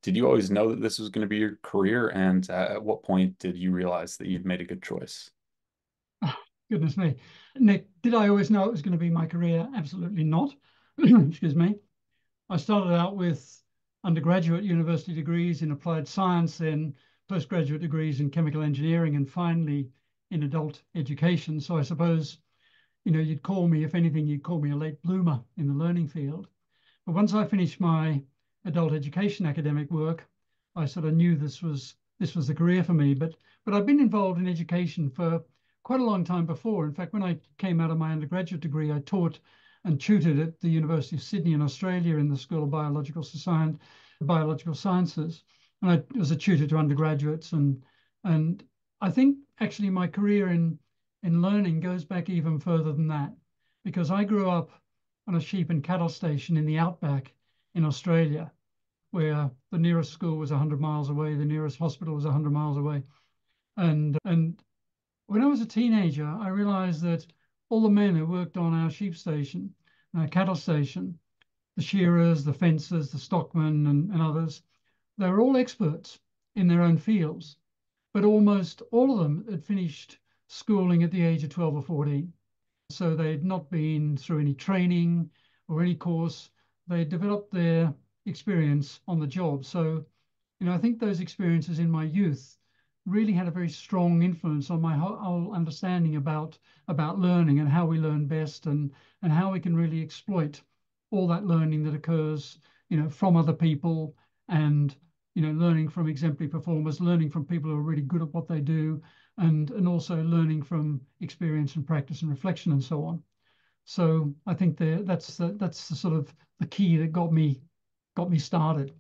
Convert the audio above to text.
Did you always know that this was going to be your career? And at what point did you realize that you'd made a good choice? Oh, goodness me. Nick, did I always know it was going to be my career? Absolutely not. Excuse me. I started out with undergraduate university degrees in applied science, then postgraduate degrees in chemical engineering, and finally in adult education. So I suppose, you'd call me, if anything, you'd call me a late bloomer in the learning field. But once I finished my adult education academic work, I sort of knew this was the career for me. But I've been involved in education for quite a long time before. In fact, when I came out of my undergraduate degree, I taught and tutored at the University of Sydney in Australia in the School of Biological Sciences, and I was a tutor to undergraduates. And I think actually my career in learning goes back even further than that, because I grew up on a sheep and cattle station in the outback in Australia, where the nearest school was 100 miles away, the nearest hospital was 100 miles away. And when I was a teenager, I realized that all the men who worked on our sheep station, our cattle station, the shearers, the fencers, the stockmen, and others, they were all experts in their own fields, but almost all of them had finished schooling at the age of 12 or 14. So they'd not been through any training or any course. They developed their experience on the job. So, I think those experiences in my youth really had a very strong influence on my whole understanding about learning and how we learn best, and how we can really exploit all that learning that occurs, from other people, and learning from exemplary performers, learning from people who are really good at what they do, and also learning from experience and practice and reflection and so on. So I think that's the sort of the key that got me started.